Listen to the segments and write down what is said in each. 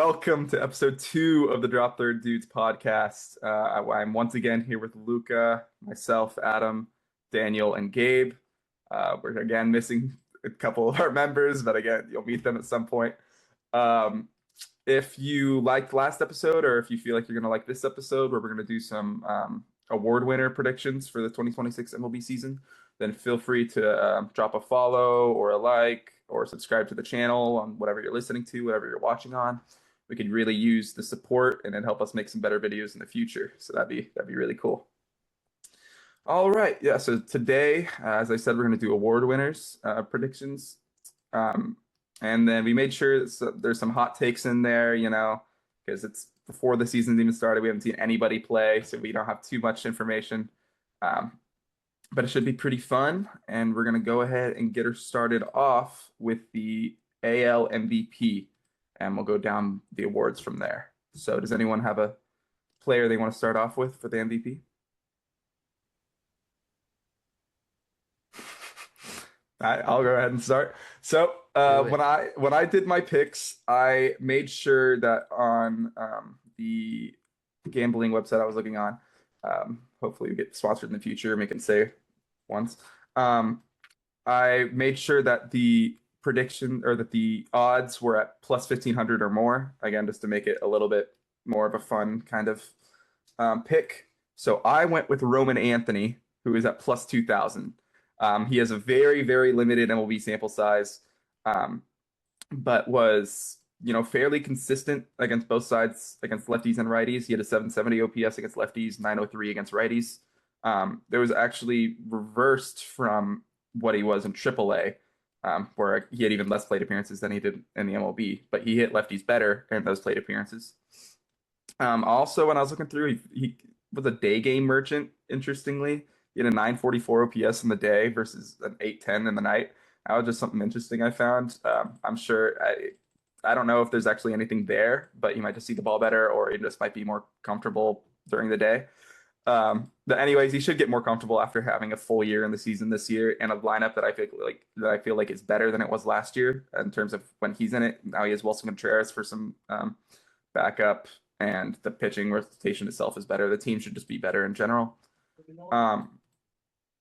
Welcome to episode 2 of the Drop Third Dudes podcast. I'm once again here with Luca, myself, Adam, Daniel, and Gabe. We're again missing a couple of our members, but again, you'll meet them at some point. Um, if you liked last episode, or if you feel like you're going to like this episode, where we're going to do some award winner predictions for the 2026 MLB season, then feel free to drop a follow or a like or subscribe to the channel on whatever you're listening to, whatever you're watching on. We could really use the support and then help us make some better videos in the future. So that'd be really cool. All right, yeah. So today, as I said, we're going to do award winners predictions, and then we made sure there's some hot takes in there, because it's before the season's even started. We haven't seen anybody play, so we don't have too much information. But it should be pretty fun, and we're going to go ahead and get her started off with the AL MVP, and we'll go down the awards from there. So does anyone have a player they want to start off with for the MVP? I'll go ahead and start. So when I did my picks, I made sure that on the gambling website I was looking on, hopefully we get sponsored in the future, we can say once. I made sure that the prediction or that the odds were at plus 1500 or more, again, just to make it a little bit more of a fun kind of pick. So I went with Roman Anthony, who is at plus 2000. He has a very, very limited MLB sample size, but was, fairly consistent against both sides, against lefties and righties. He had a 770 OPS against lefties, 903 against righties. There was actually reversed from what he was in AAA, where he had even less plate appearances than he did in the MLB, but he hit lefties better in those plate appearances. Also, when I was looking through, he was a day game merchant, interestingly. He had a 944 OPS in the day versus an 810 in the night. That was just something interesting I found. I'm sure I don't know if there's actually anything there, but you might just see the ball better, or he just might be more comfortable during the day. But anyways, he should get more comfortable after having a full year in the season this year and a lineup that I feel like is better than it was last year in terms of when he's in it. Now he has Wilson Contreras for some backup, and the pitching rotation itself is better. The team should just be better in general.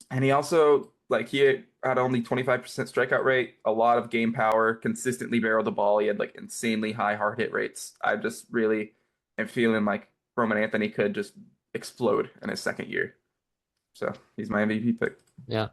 And he also, he had only 25% strikeout rate, a lot of game power, consistently barreled the ball. He had insanely high hard hit rates. I just really am feeling like Roman Anthony could just explode in his second year. So he's my MVP pick. Yeah,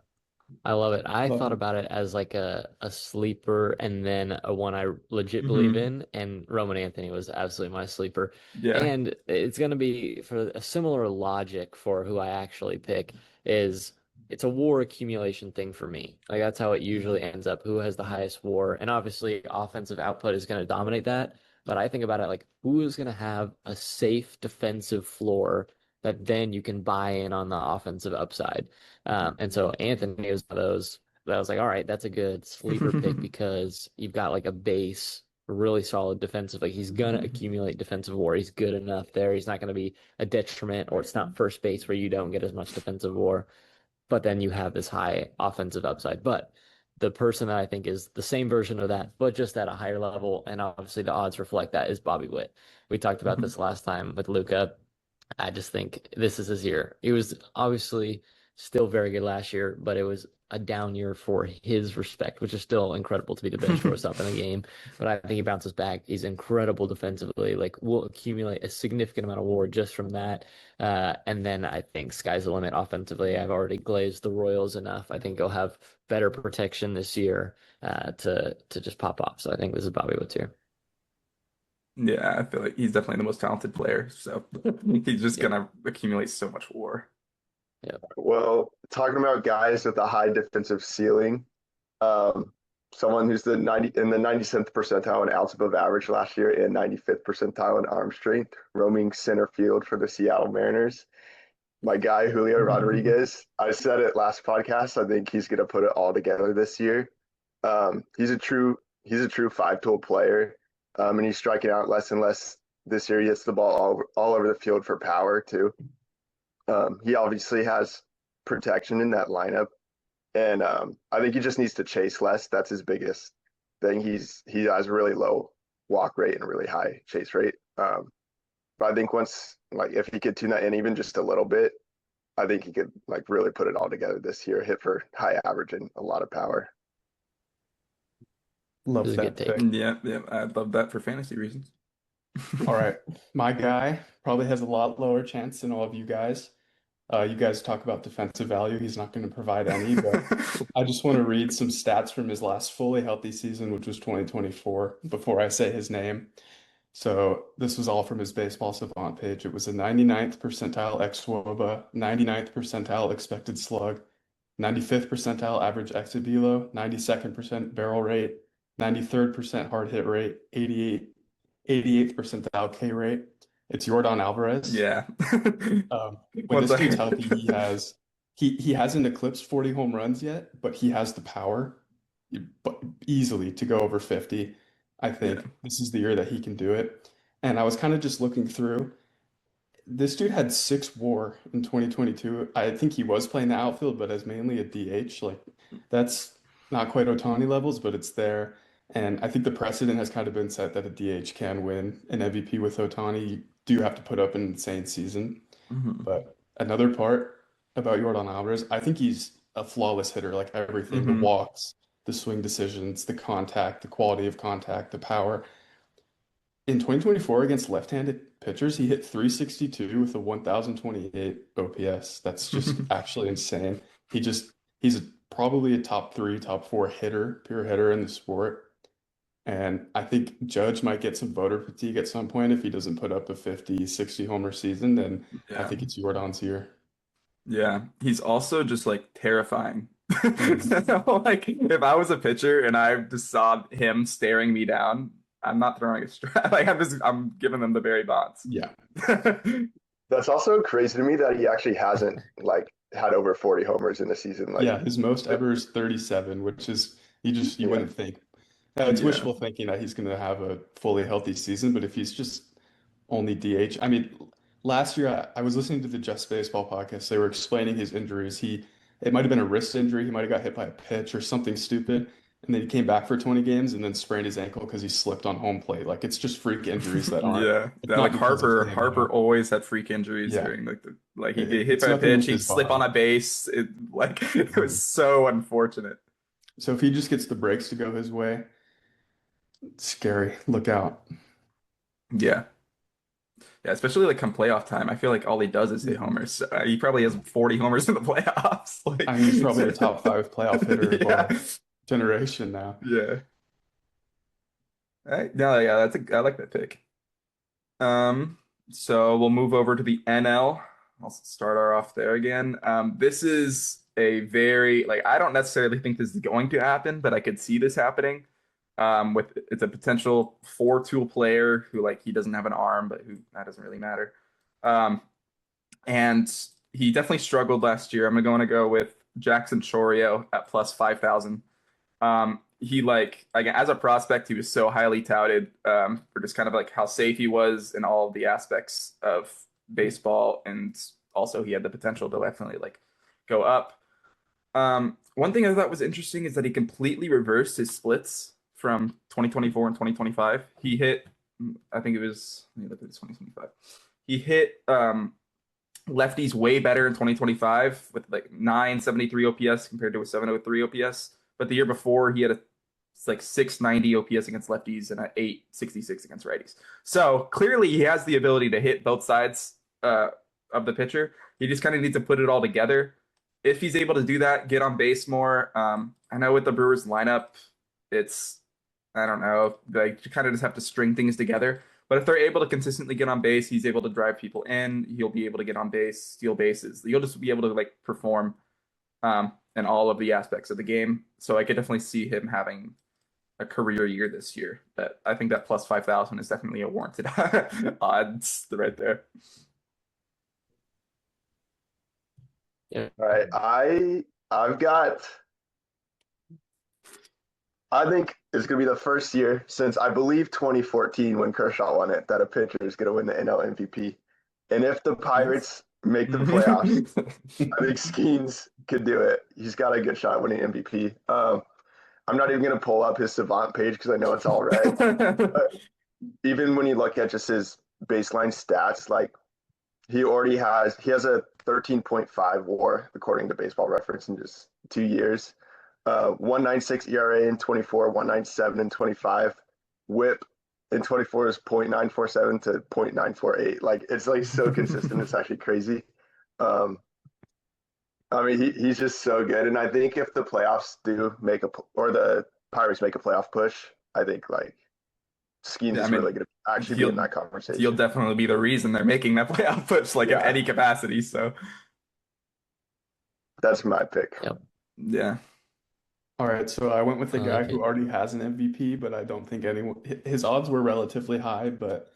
I love it. I thought about it as like a sleeper and then a one I legit believe in, and Roman Anthony was absolutely my sleeper. Yeah. And it's going to be for a similar logic for who I actually pick is it's a WAR accumulation thing for me. Like that's how it usually ends up. Who has the highest WAR? And obviously offensive output is going to dominate that. But I think about it like who is going to have a safe defensive floor that then you can buy in on the offensive upside. And so Anthony was one of those that I was like, all right, that's a good sleeper pick because you've got like a base, really solid defensive. Like he's gonna accumulate defensive WAR. He's good enough there. He's not gonna be a detriment, or it's not first base where you don't get as much defensive WAR. But then you have this high offensive upside. But the person that I think is the same version of that, but just at a higher level, and obviously the odds reflect that, is Bobby Witt. We talked about this last time with Luca. I just think this is his year. He was obviously still very good last year, but it was a down year for his respect, which is still incredible to be the best shortstop in the game. But I think he bounces back. He's incredible defensively. Like will accumulate a significant amount of WAR just from that. And then I think sky's the limit offensively. I've already glazed the Royals enough. I think he'll have better protection this year to just pop off. So I think this is Bobby Witt here. Yeah, I feel like he's definitely the most talented player. So he's just gonna accumulate so much WAR. Yeah. Well, talking about guys with a high defensive ceiling, someone who's in the 97th percentile in outs above average last year and 95th percentile in arm strength, roaming center field for the Seattle Mariners. My guy, Julio Rodriguez, I said it last podcast. I think he's going to put it all together this year. He's a true five-tool player, and he's striking out less and less this year. He hits the ball all over the field for power, too. He obviously has protection in that lineup, and I think he just needs to chase less. That's his biggest thing. He has really low walk rate and a really high chase rate. But I think once, like, if he could tune that in even just a little bit, I think he could like really put it all together this year, hit for high average and a lot of power. It was Love a good that take. pick. Yeah, I love that for fantasy reasons. All right. My guy probably has a lot lower chance than all of you guys. You guys talk about defensive value. He's not going to provide any, but I just want to read some stats from his last fully healthy season, which was 2024, before I say his name. So this was all from his Baseball Savant page. It was a 99th percentile xWOBA, 99th percentile expected slug, 95th percentile average exit velo, 92nd percent barrel rate, 93rd percent hard hit rate, 88th percentile K rate. It's Yordan Alvarez. Yeah. When One this dude's second. healthy, he hasn't eclipsed 40 home runs yet, but he has the power easily to go over 50. I think Yeah. this is the year that he can do it. And I was kind of just looking through. This dude had 6 WAR in 2022. I think he was playing the outfield, but as mainly a DH. Like that's not quite Ohtani levels, but it's there. And I think the precedent has kind of been set that a DH can win an MVP with Ohtani. You do have to put up an insane season. Mhm. But another part about Yordan Alvarez, I think he's a flawless hitter, like everything, the Mhm. walks, the swing decisions, the contact, the quality of contact, the power. In 2024 against left-handed pitchers, he hit 362 with a 1028 OPS. That's just actually insane. He's probably a top 3, top 4 hitter, pure hitter in the sport. And I think Judge might get some voter fatigue at some point if he doesn't put up a 50, 60 homer season, then I Yeah. think it's Yordan's year. Yeah. He's also just like terrifying. Mhm. So, like if I was a pitcher and I just saw him staring me down, I'm not throwing a strike. Like I'm giving them the Barry Bonds. Yeah. That's also crazy to me that he actually hasn't like had over 40 homers in the season. Like, Yeah, his most ever is 37, which is you yeah, wouldn't think. It's Yeah. wishful thinking that he's going to have a fully healthy season, but if he's just only DH, I mean, last year I was listening to the Just Baseball podcast. They were explaining his injuries. It might have been a wrist injury. He might have got hit by a pitch or something stupid, and then he came back for 20 games and then sprained his ankle because he slipped on home plate. Like it's just freak injuries that aren't. Yeah. It's That like not because of him, Harper always had freak injuries Yeah, during like he'd get hit it's by a nothing pitch, with he'd his slip on body. a base. It was so unfortunate. So if he just gets the breaks to go his way, it's scary. Look out. Yeah. Yeah, especially like come playoff time. I feel like all he does is hit Mhm. homers. He probably has 40 homers in the playoffs. I mean, he's probably a top 5 playoff hitter of Yeah. our generation now. Yeah. All right. No, yeah, I like that pick. Um, so we'll move over to the NL. I'll start our off there again. This is a very like I don't necessarily think this is going to happen, but I could see this happening. With it's a potential 4-tool player who like he doesn't have an arm, but who that doesn't really matter. Um, and he definitely struggled last year. I'm gonna go with Jackson Chorio at plus 5,000. He like as a prospect, he was so highly touted for just kind of like how safe he was in all of the aspects of baseball, and also he had the potential to definitely like go up. One thing I thought was interesting is that he completely reversed his splits from 2024 and 2025. He hit, I think it was, let me look at this 2025. He hit lefties way better in 2025 with like 973 OPS compared to a 703 OPS. But the year before, he had a it's like 690 OPS against lefties and an 866 against righties. So clearly, he has the ability to hit both sides of the pitcher. He just kind of needs to put it all together. If he's able to do that, get on base more. I know with the Brewers lineup, it's I don't know, like you kind of just have to string things together. But if they're able to consistently get on base, he's able to drive people in. He'll be able to get on base, steal bases. You'll just be able to like perform in all of the aspects of the game. So I could definitely see him having a career year this year. But I think that plus 5,000 is definitely a warranted odds right there. Yeah. all right. I think it's gonna be the first year since I believe 2014 when Kershaw won it that a pitcher is gonna win the NL MVP. And if the Pirates make the playoffs, I think Skeens could do it. He's got a good shot at winning MVP. I'm not even gonna pull up his Savant page because I know it's all red. But even when you look at just his baseline stats, like he has a 13.5 WAR according to Baseball Reference in just 2 years. 196 ERA in 24, 197 in 25. WHIP in 24 is 0.947 to 0.948. Like it's like so consistent. It's actually crazy. Um, I mean, he's just so good. And I think if the playoffs do make or the Pirates make a playoff push, I think like Scheme Yeah, I is mean, really going to actually be in that conversation. You'll definitely be the reason they're making that playoff push, like in Yeah. any capacity. So That's my pick. Yep. yeah. All right, so I went with the I guy like who it. already has an MVP, but I don't think anyone his odds were relatively high, but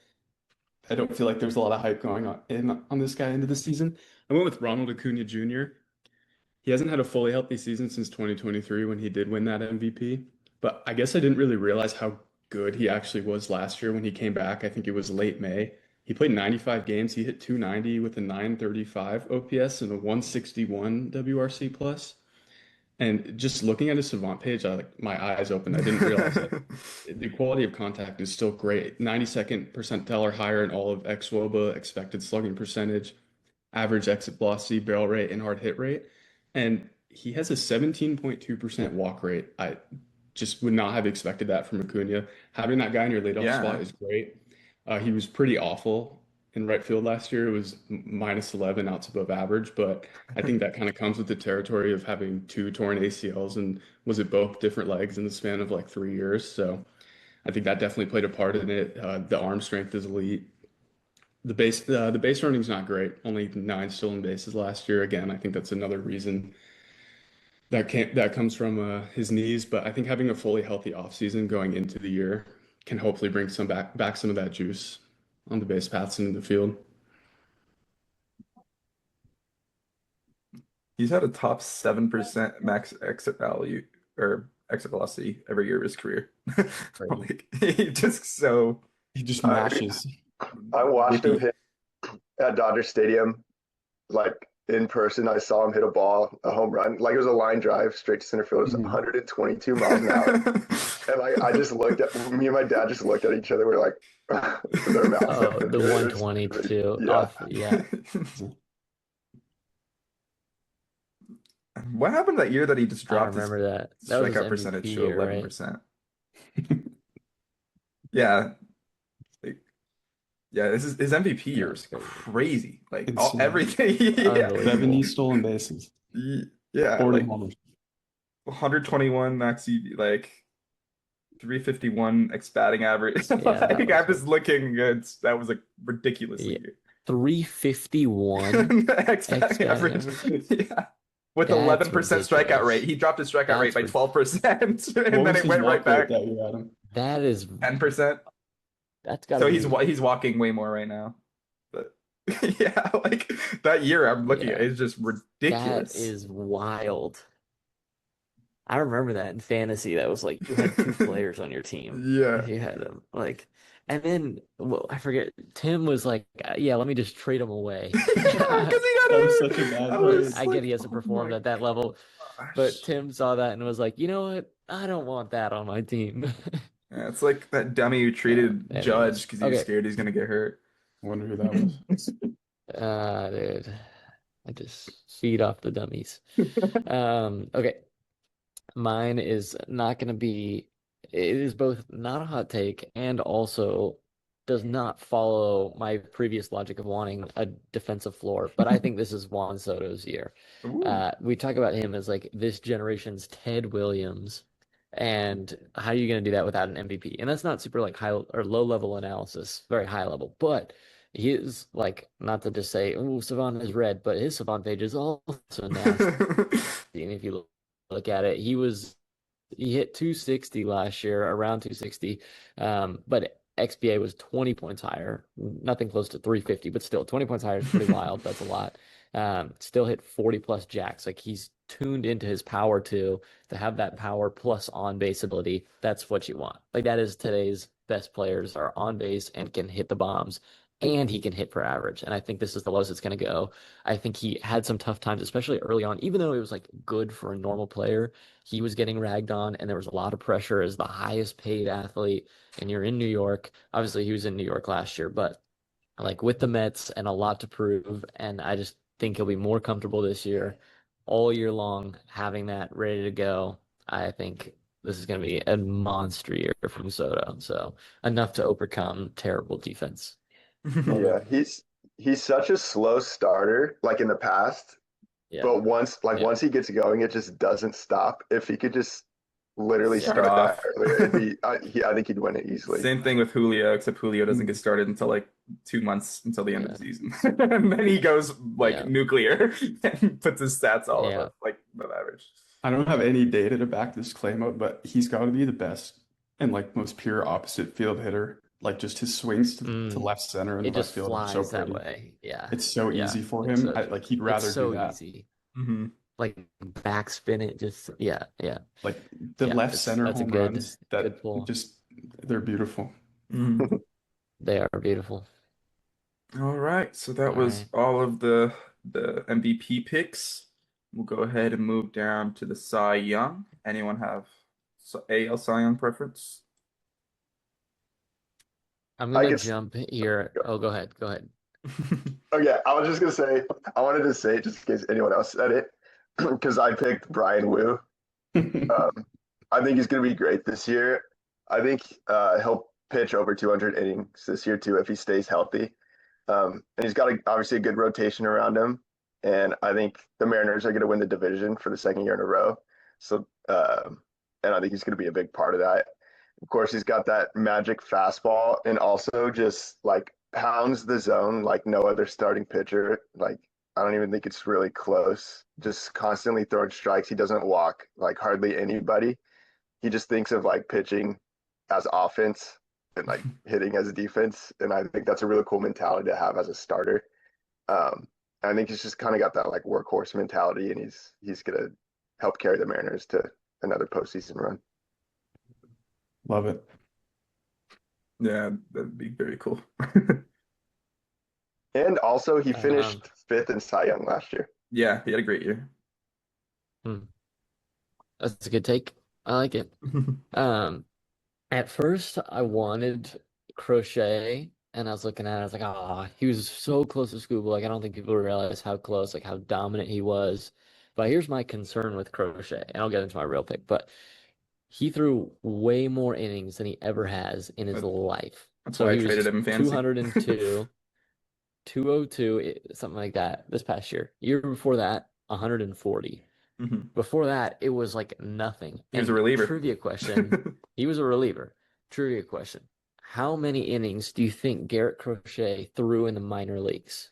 I don't feel like there's a lot of hype going on this guy into the season. I went with Ronald Acuna Jr. He hasn't had a fully healthy season since 2023 when he did win that MVP, but I guess I didn't really realize how good he actually was last year when he came back. I think it was late May. He played 95 games. He hit 290 with a 935 OPS and a 161 WRC plus. And just looking at his Savant page, my eyes opened. I didn't realize that the quality of contact is still great. 92nd percentile or higher in all of xWOBA, expected slugging percentage, average exit velocity, barrel rate, and hard hit rate. And he has a 17.2% walk rate. I just would not have expected that from Acuna. Having that guy in your leadoff spot Yeah. is great. He was pretty awful in right field last year. It was minus 11 outs above average, but I think that kind of comes with the territory of having two torn ACLs and was it both different legs in the span of like 3 years. So I think that definitely played a part in it. The arm strength is elite. The base running's not great. Only 9 stolen bases last year. Again, I think that's another reason that comes from his knees. But I think having a fully healthy offseason going into the year can hopefully bring some back some of that juice on the base paths and in the field. He's had a top 7% max exit value or exit velocity every year of his career. Right. Like he just so He just tired. mashes. I watched him Whippy. hit at Dodger Stadium, like in person. I saw him hit a home run. Like it was a line drive straight to center field. It was Mhm. 122 miles an hour. And like I just looked at me and my dad just looked at each other. We're like, with our mouths Oh, open. the It was 122 yeah. off. Yeah. What happened that year that he just I dropped his remember that. That was his strikeout percentage MVP to year, right? 11%? Yeah. Like, yeah, this is his MVP year is That's crazy. Like Insane. everything. Yeah. Unbelievable. 70 stolen bases, Yeah, 40 like homers. 121 max EV, like 351 ex batting average. Yeah, that Like, was I'm just looking good. That was a ridiculously Yeah. 351 good ex ex batting batting average. average. Yeah. With That's 11% strikeout ridiculous. rate. He dropped his strikeout rate That's by 12%, and What then was it his went right walk rate back that year, Adam? That is 10%. that's got So to he's walking way more right now. But yeah, like that year I'm looking at Yeah. is just that ridiculous. is wild. I remember that in fantasy. That was like you had 2 players on your team. Yeah. You had them like, and then I forget. Tim was like, "Yeah, let me just trade him away." Yeah, because he got That was hurt. such a bad I trade. was I get like, he hasn't oh performed my at that level, gosh. but Tim saw that and was like, "You know what? I don't want that on my team." Yeah, it's like that dummy who traded Anyways, Judge because he was okay. scared he's gonna get hurt. I wonder who that was. Dude, I just feed off the dummies. Okay. Mine is not going to be, it is both not a hot take and also does not follow my previous logic of wanting a defensive floor. But I think this is Juan Soto's year. Ooh. We talk about him as like this generation's Ted Williams. And how are you going to do that without an MVP? And that's not super like high or low level analysis, very high level. But he is like, not to just say, oh, Savant is red, but his Savant page is also nasty. And if you look at it, he hit 260 last year, around 260. But XBA was 20 points higher, nothing close to 350, but still 20 points higher is pretty wild. That's a lot. Still hit 40 plus jacks. Like he's tuned into his power to have that power plus on base ability. That's what you want. Like that is today's best players are on base and can hit the bombs. and he can hit for average. And I think this is the lowest it's going to go. I think he had some tough times, especially early on, even though it was like good for a normal player, he was getting ragged on and there was a lot of pressure as the highest paid athlete. And you're in New York. Obviously, he was in New York last year, but like with the Mets and a lot to prove. And I just think he'll be more comfortable this year, all year long, having that ready to go. I think this is going to be a monster year from Soto. So enough to overcome terrible defense. Yeah, he's such a slow starter, like in the past. Yeah. But Yeah. once he gets going, it just doesn't stop. If he could just literally Start start that off. earlier, I think he'd win it easily. Same thing with Julio, except Julio doesn't get started until like 2 months until the end of Yeah. the season. And then he goes like Yeah. nuclear and puts his stats all Yeah. above like above average. I don't have any data to back this claim up, but he's got to be the best and like most pure opposite field hitter. Like just his swings to left center and It just left field are so flies that pretty. way. Yeah. It's so Yeah. easy for It's him. so Like he'd it's rather do so that. easy. Mm-hmm. Like backspin it just yeah. Like the Yeah. left center That's a home good runs that pull. just they're beautiful. Mm-hmm. They are beautiful. All right, so that All was right. all of the MVP picks. We'll go ahead and move down to the Cy Young. Anyone have AL Cy Young preference? I'm I gonna guess. jump here. Oh, go ahead. Go ahead. Okay, I was just gonna say I wanted to say it just in case anyone else said it because I picked Brian Wu. I think he's gonna be great this year. I think he'll pitch over 200 innings this year too if he stays healthy. And he's got obviously a good rotation around him. And I think the Mariners are going to win the division for the second year in a row. So, and I think he's going to be a big part of that. Of course, he's got that magic fastball and also just like pounds the zone like no other starting pitcher. Like, I don't even think it's really close. Just constantly throwing strikes. He doesn't walk like hardly anybody. He just thinks of like pitching as offense and like hitting as a defense. And I think that's a really cool mentality to have as a starter. I think he's just kind of got that like workhorse mentality, and he's gonna help carry the Mariners to another postseason run. Love it. Yeah, that'd be very cool. And also, he Um, finished fifth in Cy Young last year. Yeah, he had a great year. that's a good take. I like it. At first I wanted Crochet and I was looking at it, I was like, ah, he was so close to Scuba. Like I don't think people realize how close, like how dominant he was. But here's my concern with Crochet, and I'll get into my real pick, but he threw way more innings than he ever has in his That- life. That's So why I he traded was him in fantasy. 202, 202, something like that this past year. Year before that, 140. Mhm. Before that, it was like nothing. He was a And reliever. trivia question, he was a reliever. Trivia question. How many innings do you think Garrett Crochet threw in the minor leagues?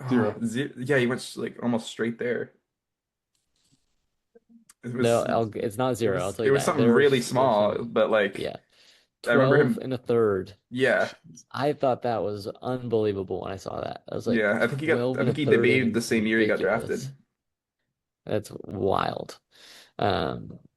Zero. Yeah, he went like almost straight there. It No, was it's not it zero. I'll was tell it you was that. something really There's small, some, but like yeah, I remember 12 him. and a third. Yeah, I thought that was unbelievable when I saw that. I was like, yeah. I think he got. 12 I and a think he third debuted the innings is same year he got ridiculous. drafted. That's wild.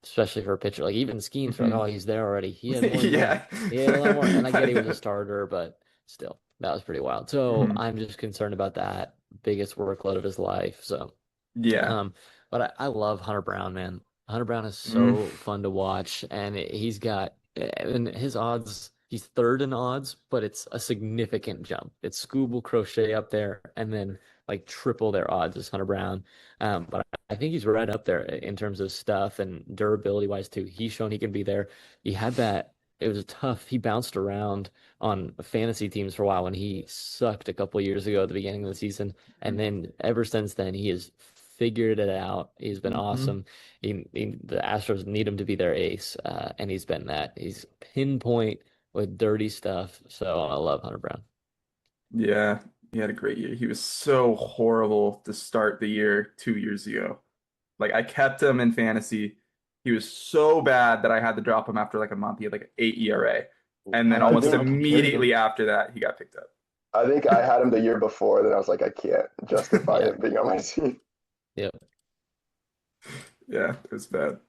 Especially for a pitcher. Like even Skeens, like, Mhm. oh, he's there already. He had more than Yeah, that. He had a lot more. And I I get he was a know. starter, but still, that was pretty wild. So Mhm. I'm just concerned about that biggest workload of his life. So, Yeah. um, but I love Hunter Brown, man. Hunter Brown is Mm. so fun to watch, and he's got and his odds. He's third in odds, but it's a significant jump. It's Scooble Crochet up there, and then like triple their odds as Hunter Brown. But I think he's right up there in terms of stuff and durability wise too. He's shown he can be there. He had that. It was tough. He bounced around on fantasy teams for a while when he sucked a couple years ago at the beginning of the season. And then ever since then, he has figured it out. He's been Mhm. awesome. The Astros need him to be their ace, and he's been that. He's pinpoint with dirty stuff. So I love Hunter Brown. Yeah, he had a great year. He was so horrible to start the year 2 years ago. Like I kept him in fantasy. He was so bad that I had to drop him after like a month. He had like an 8 ERA. And then I I almost think fucking carried him. immediately after that, he got picked up. I had him the year before, then I was like, I can't justify Yeah. him being on my team. Yep. Yeah, it was bad.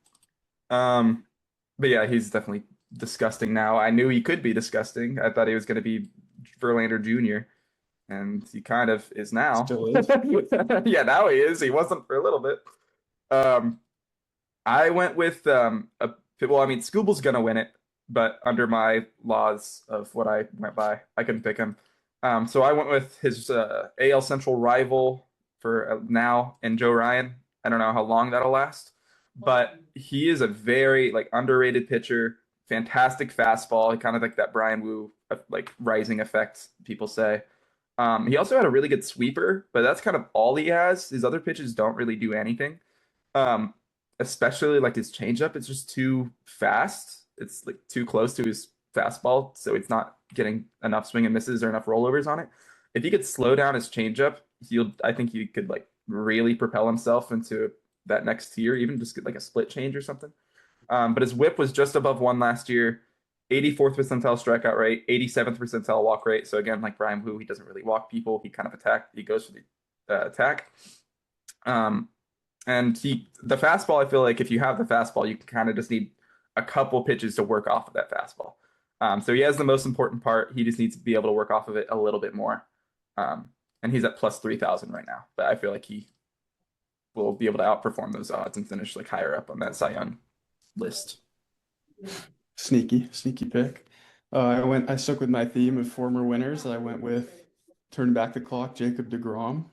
But yeah, he's definitely disgusting now. I knew he could be disgusting. I thought he was going to be Verlander Jr., and he kind of is now. Still is. Yeah, now he is. He wasn't for a little bit. I went with well, I mean, Scooble's gonna win it, but under my laws of what I went by, I couldn't pick him. So I went with his AL Central rival for now, and Joe Ryan. I don't know how long that'll last, but he is a very like underrated pitcher. Fantastic fastball, kind of like that Brian Wu like rising effect people say. He also had a really good sweeper, but that's kind of all he has. His other pitches don't really do anything. Um, Especially like his changeup, it's just too fast. It's like too close to his fastball, so it's not getting enough swing and misses or enough rollovers on it. If he could slow down his changeup, I think he could like really propel himself into that next tier, even just get like a split change or something. But his whip was just above one last year, 84th percentile strikeout rate, 87th percentile walk rate. So again, like Brian Wu, he doesn't really walk people. He kind of he goes for the attack. And the fastball, I feel like if you have the fastball, you kind of just need a couple pitches to work off of that fastball. So he has the most important part. He just needs to be able to work off of it a little bit more. And he's at plus 3,000 right now. But I feel like he will be able to outperform those odds and finish like higher up on that Cy Young list. Sneaky pick. I stuck with my theme of former winners. I went with turn back the clock, Jacob deGrom.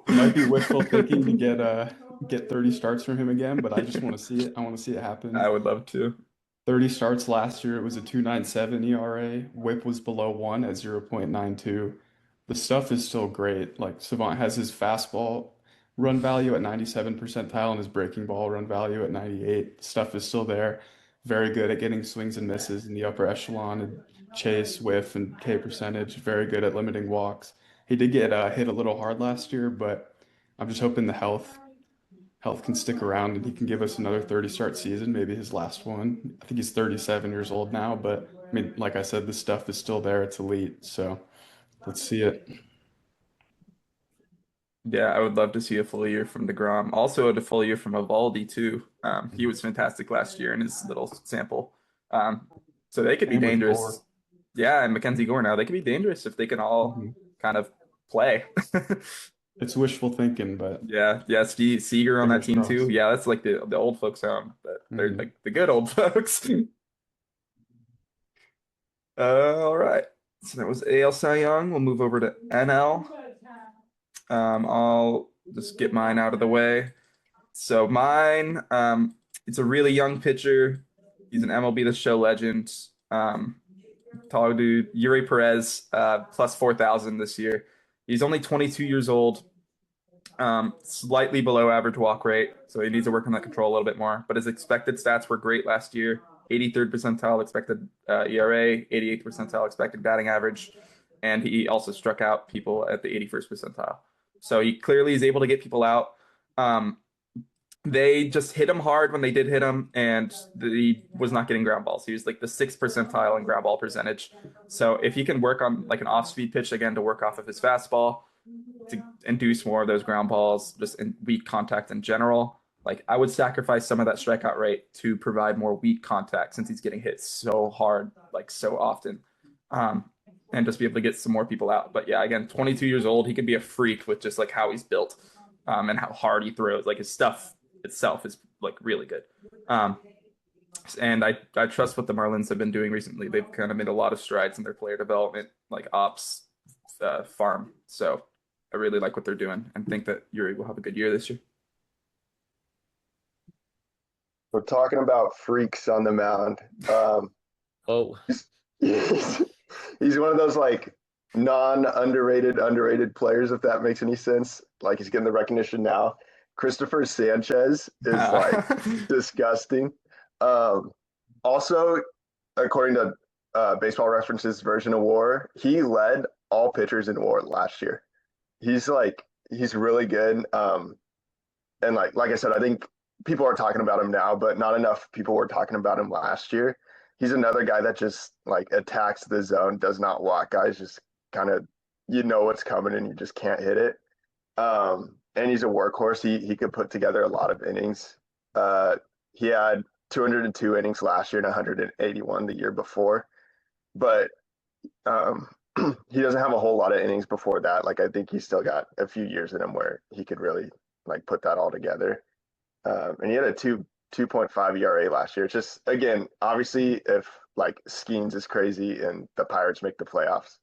Might be wishful thinking to get 30 starts from him again, but I just want to see it. I want to see it happen. I would love to. 30 starts last year, it was a 2.97 ERA. Whip was below 1 at 0.92. The stuff is still great. Like Savant has his fastball run value at 97 percentile and his breaking ball run value at 98. Stuff is still there. Very good at getting swings and misses in the upper echelon and chase, whiff, and K percentage. Very good at limiting walks. He did get hit a little hard last year, but I'm just hoping the health can stick around and he can give us another 30 start season, maybe his last one. I think he's 37 years old now, but I mean, like I said, the stuff is still there. It's elite. So let's see it. Yeah, I would love to see a full year from DeGrom. Also, a full year from Evaldi too. He was fantastic last year in his little sample. So they could be And with dangerous. Gore. Yeah, and Mackenzie Gore now. They could be dangerous if they can all kind of play. It's wishful thinking, but Yeah, Steve Seager on that team Fingers too. crossed. Yeah, that's like the old folks home, but they're Mhm. like the good old folks. All right. So that was AL Cy Young. We'll move over to NL. I'll just get mine out of the way. So mine, it's a really young pitcher. He's an MLB The Show legend. Tall dude, Yuri Perez, plus 4,000 this year. He's only 22 years old. Slightly below average walk rate, so he needs to work on that control a little bit more. But his expected stats were great last year. 83rd percentile expected ERA, 88th percentile expected batting average, and he also struck out people at the 81st percentile. So he clearly is able to get people out. They just hit him hard when they did hit him, and he was not getting ground balls. He was like the 6th percentile in ground ball percentage. So if he can work on like an off-speed pitch again to work off of his fastball, to induce more of those ground balls, just in weak contact in general. Like I would sacrifice some of that strikeout rate to provide more weak contact since he's getting hit so hard, like so often, and just be able to get some more people out. But yeah, again, 22 years old, he can be a freak with just like how he's built, and how hard he throws. Like his stuff itself is like really good. And I trust what the Marlins have been doing recently. They've kind of made a lot of strides in their player development, like ops farm. So I really like what they're doing and think that Yuri will have a good year this year. We're talking about freaks on the mound. Oh, He's one of those like underrated players, if that makes any sense. Like he's getting the recognition now. Christopher Sanchez is like disgusting. Also, according to Baseball Reference's version of WAR, he led all pitchers in WAR last year. He's really good. And like I said, I think people are talking about him now, but not enough people were talking about him last year. He's another guy that just like attacks the zone, does not walk guys, just kind of what's coming and you just can't hit it. And he's a workhorse. He could put together a lot of innings. He had 202 innings last year and 181 the year before. But Um, he doesn't have a whole lot of innings before that. Like I think he's still got a few years in him where he could really like put that all together. And he had a 2.5 ERA last year. It's just again, obviously, if like Skeens is crazy and the Pirates make the playoffs,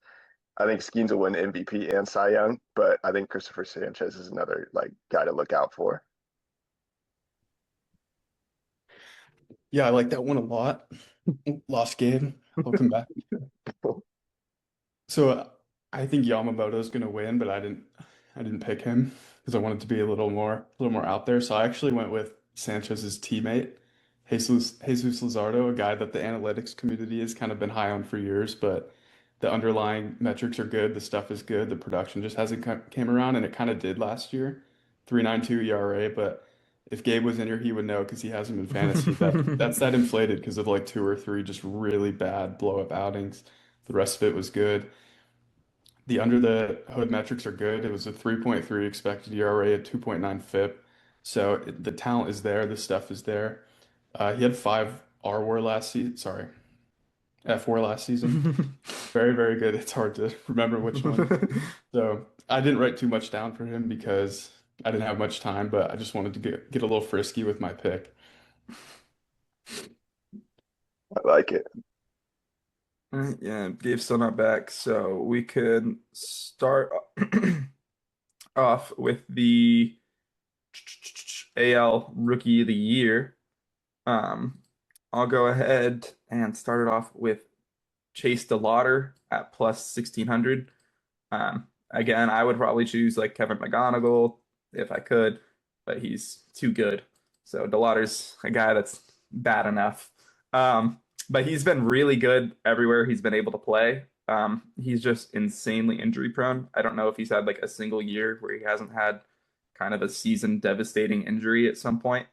I think Skeens will win MVP and Cy Young. But I think Christopher Sanchez is another like guy to look out for. Yeah, I like that one a lot. Lost game. I'll come back. So I think Yamamoto is going to win, but I didn't pick him because I wanted to be a little more out there. So I actually went with Sanchez's teammate, Jesus Luzardo, a guy that the analytics community has kind of been high on for years, but the underlying metrics are good, the stuff is good, the production just hasn't came around, and it kind of did last year. 3.92 ERA, but if Gabe was in here, he would know because he has him in fantasy. That's that inflated because of like two or three just really bad blow up outings. The rest of it was good. The under the hood metrics are good. It was a 3.3 expected ERA, a 2.9 FIP. So the talent is there, the stuff is there. He had five R WAR last season. Sorry, F WAR last season. Very, very good. It's hard to remember which one. So I didn't write too much down for him because I didn't have much time, but I just wanted to get a little frisky with my pick. I like it. Yeah, Gabe's still not back, so we could start off with the AL Rookie of the Year. Um, I'll go ahead and start it off with Chase DeLauter at plus 1600. Again, I would probably choose like Kevin McGonigal if I could, but he's too good. So DeLauter's a guy that's bad enough. But he's been really good everywhere he's been able to play. He's just insanely injury prone. I don't know if he's had like a single year where he hasn't had kind of a season devastating injury at some point.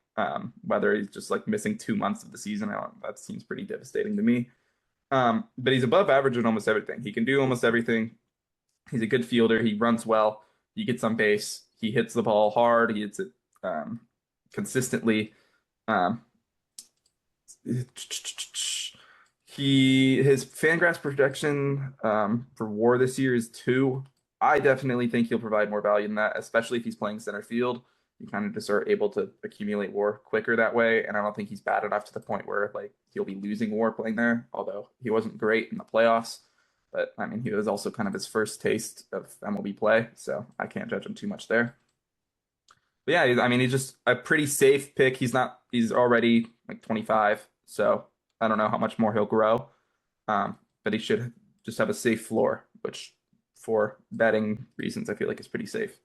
Whether he's just like missing 2 months of the season, that seems pretty devastating to me. But he's above average in almost everything. He can do almost everything. He's a good fielder. He runs well. He gets on base. He hits the ball hard. He hits it consistently. Um, his Fangraphs projection for WAR this year is 2. I definitely think he'll provide more value than that, especially if he's playing center field. You kind of just are able to accumulate WAR quicker that way, and I don't think he's bad enough to the point where like he'll be losing WAR playing there. Although he wasn't great in the playoffs, but I mean he was also kind of his first taste of MLB play, so I can't judge him too much there. But yeah, I mean he's just a pretty safe pick. He's already like 25, so I don't know how much more he'll grow. But he should just have a safe floor, which for betting reasons I feel like is pretty safe.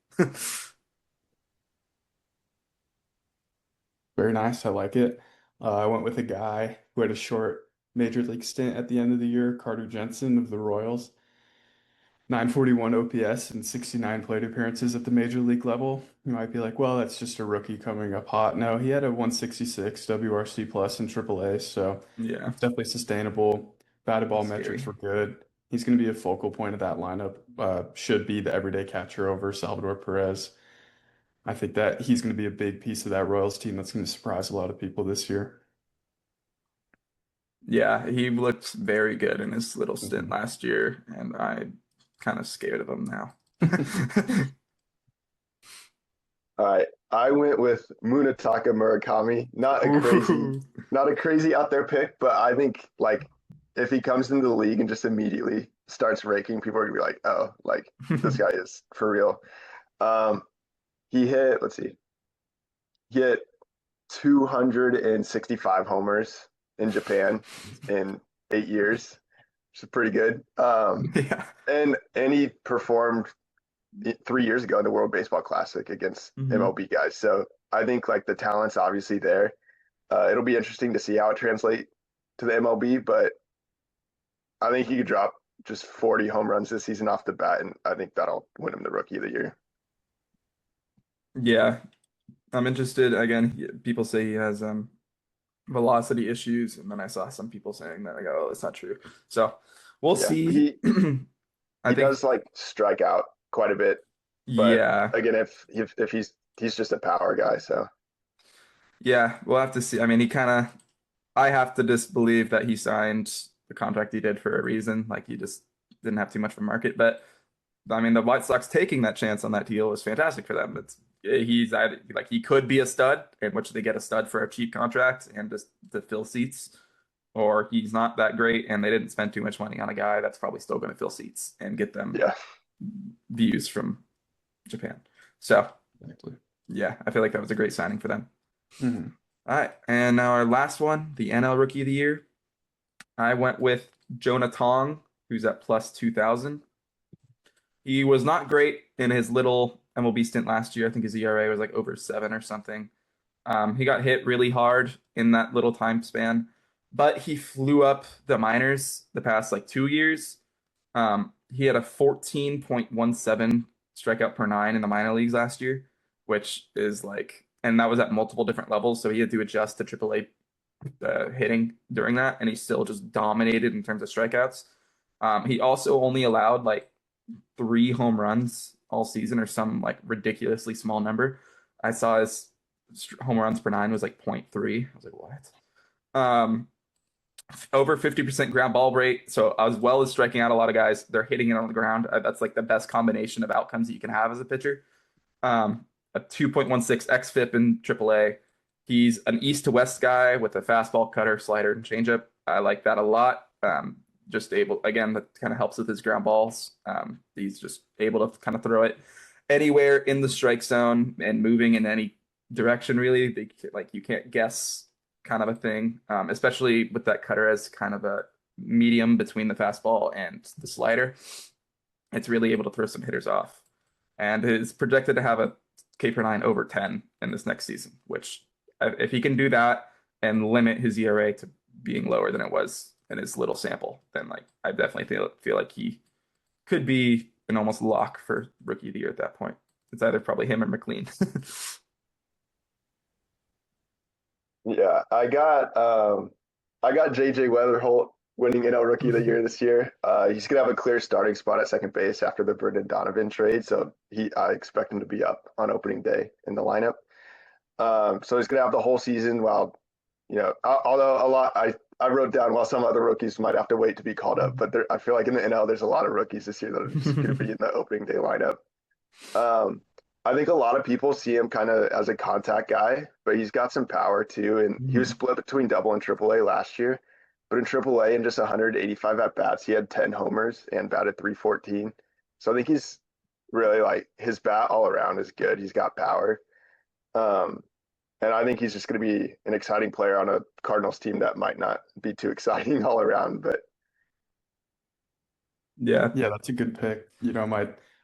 Very nice. I like it. I went with a guy who had a short major league stint at the end of the year, Carter Jensen of the Royals. 941 OPS and 69 plate appearances at the major league level. You might be like, well, that's just a rookie coming up hot. No, he had a 166 WRC plus in AAA, so Yeah, it's definitely sustainable. Batted ball that's scary. metrics were good. He's going to be a focal point of that lineup. Should be the everyday catcher over Salvador Perez. I think that he's going to be a big piece of that Royals team that's going to surprise a lot of people this year. Yeah, he looked very good in his little stint last year, and I'm kind of scared of him now. All right. I went with Munetaka Murakami. Ooh. Not a crazy out there pick, but I think like if he comes into the league and just immediately starts raking, people are gonna be like, oh, like this guy is for real. Um, let's see, he hit 265 homers in Japan in 8 years, which is pretty good. Yeah. And he performed 3 years ago in the World Baseball Classic against MLB guys. So I think like the talent's obviously there. It'll be interesting to see how it translates to the MLB, but I think he could drop just 40 home runs this season off the bat, and I think that'll win him the Rookie of the Year. Yeah, I'm interested. Again, people say he has velocity issues, and then I saw some people saying that I go, oh, that's not true. So we'll Yeah, see. I he think, does like strike out quite a bit, but yeah, again, if he's just a power guy, so yeah, we'll have to see. I mean, I have to disbelieve that he signed the contract he did for a reason. Like he just didn't have too much of a market. But I mean, the White Sox taking that chance on that deal was fantastic for them. He's either, like, he could be a stud, in which they get a stud for a cheap contract and just to fill seats, or he's not that great and they didn't spend too much money on a guy that's probably still going to fill seats and get them Yeah. views from Japan. So Exactly. yeah, I feel like that was a great signing for them. Mhm. All right, and now our last one, the NL Rookie of the Year. I went with Jonah Tong, who's at plus 2,000. He was not great in his little MLB stint last year. I think his ERA was like over 7 or something. He got hit really hard in that little time span, but he flew up the minors the past like 2 years. He had a 14.17 strikeout per nine in the minor leagues last year, which is like, and that was at multiple different levels. So he had to adjust to AAA hitting during that, and he still just dominated in terms of strikeouts. He also only allowed like 3 home runs all season, or some like ridiculously small number. I saw his home runs per nine was like 0.3. I was like, what? Over 50% ground ball rate. So as well as striking out a lot of guys, they're hitting it on the ground. That's like the best combination of outcomes that you can have as a pitcher. A 2.16 xFIP in AAA. He's an east to west guy with a fastball, cutter, slider, and changeup. I like that a lot. Just able, again, that kind of helps with his ground balls. He's just able to kind of throw it anywhere in the strike zone and moving in any direction, really. Like, you can't guess kind of a thing, especially with that cutter as kind of a medium between the fastball and the slider. It's really able to throw some hitters off, and is projected to have a K per nine over 10 in this next season, which if he can do that and limit his ERA to being lower than it was in his little sample, then like I definitely feel like he could be an almost lock for Rookie of the Year at that point. It's either probably him or McLean. Yeah, I got JJ Weatherholt winning NL Rookie of the Year this year. He's gonna have a clear starting spot at second base after the Brendan Donovan trade, so I expect him to be up on opening day in the lineup. So he's gonna have the whole season. While although I wrote down while some other rookies might have to wait to be called up, but I feel like in the NL there's a lot of rookies this year that are just gonna be in the opening day lineup. I think a lot of people see him kind of as a contact guy, but he's got some power too. And he was split between double and triple A last year. But in triple A, in just 185 at bats, he had 10 homers and batted 314. So I think he's really, like, his bat all around is good. He's got power. And I think he's just going to be an exciting player on a Cardinals team that might not be too exciting all around. But Yeah, that's a good pick.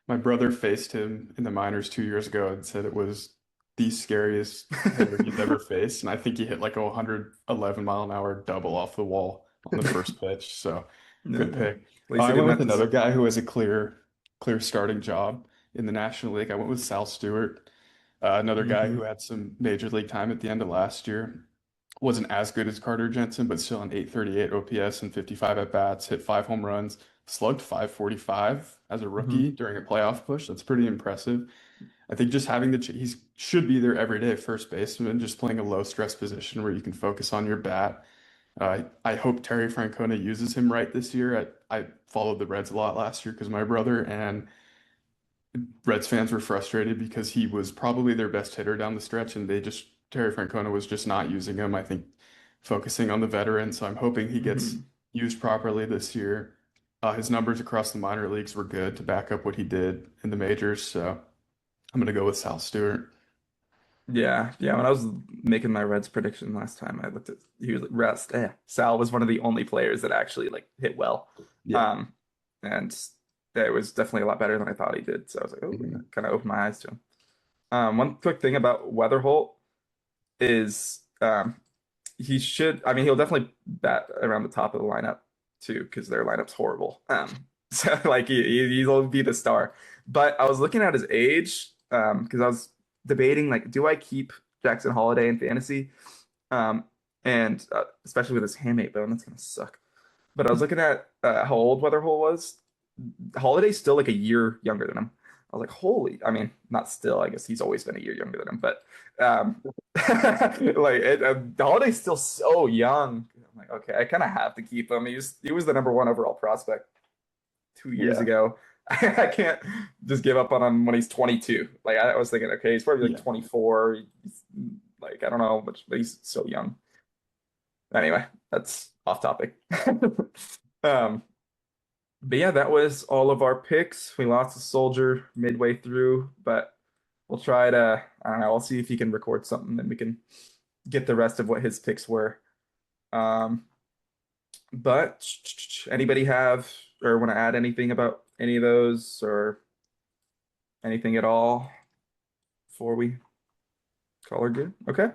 My brother faced him in the minors 2 years ago and said it was the scariest hitter he's ever faced. And I think he hit like a 111-mile-an-hour double off the wall on the first pitch. So good pick. At least I he went didn't with have to- another guy who has a clear starting job in the National League. I went with Sal Stewart, another guy who had some major league time at the end of last year. Wasn't as good as Carter Jensen, but still an 838 OPS and 55 at bats, hit 5 home runs, slugged 545 as a rookie during a playoff push. That's pretty impressive. I think just having he should be there every day, first baseman, just playing a low stress position where you can focus on your bat. I hope Terry Francona uses him right this year. I followed the Reds a lot last year because my brother, and Reds fans were frustrated because he was probably their best hitter down the stretch, and Terry Francona was just not using him. I think focusing on the veteran. So I'm hoping he gets used properly this year. His numbers across the minor leagues were good to back up what he did in the majors. So I'm going to go with Sal Stewart. Yeah. When I was making my Reds prediction last time, I looked at he was like rest. Sal was one of the only players that actually like hit well. Yeah. And it was definitely a lot better than I thought he did. So I was like, oh, kind of opened my eyes to him. One quick thing about Weatherholt is he should, I mean, he'll definitely bat around the top of the lineup too, because their lineup's horrible. So like he'll be the star. But I was looking at his age, because I was debating, like, do I keep Jackson Holiday in fantasy? And especially with his hamate bone, that's gonna suck. But I was looking at how old Weatherholt was. Holiday's still like a year younger than him. I was like, holy, I mean, not still, I guess he's always been a year younger than him, but Holiday's still so young. I'm like, okay, I kind of have to keep him. He was the number one overall prospect. 2 years Yeah. ago. I can't just give up on him when he's 22. Like I was thinking, okay, he's probably like Yeah. 24. He's, like I don't know, but he's so young. Anyway, that's off topic. Um, but yeah, that was all of our picks. We lost a soldier midway through, but we'll try to, I don't know, I'll see if he can record something and we can get the rest of what his picks were. Um, but anybody have or want to add anything about any of those or anything at all before we call her good? Okay.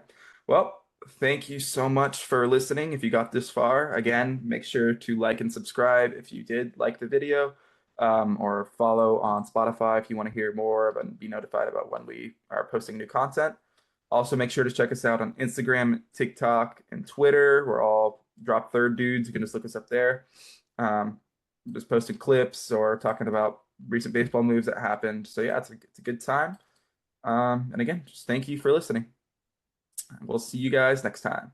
Well, thank you so much for listening. If you got this far, again, make sure to like and subscribe if you did like the video, or follow on Spotify if you want to hear more and be notified about when we are posting new content. Also, make sure to check us out on Instagram, TikTok, and Twitter. We're all drop third dudes. You can just look us up there. Um, just posting clips or talking about recent baseball moves that happened. So yeah, it's a good time. And again, just thank you for listening. We'll see you guys next time.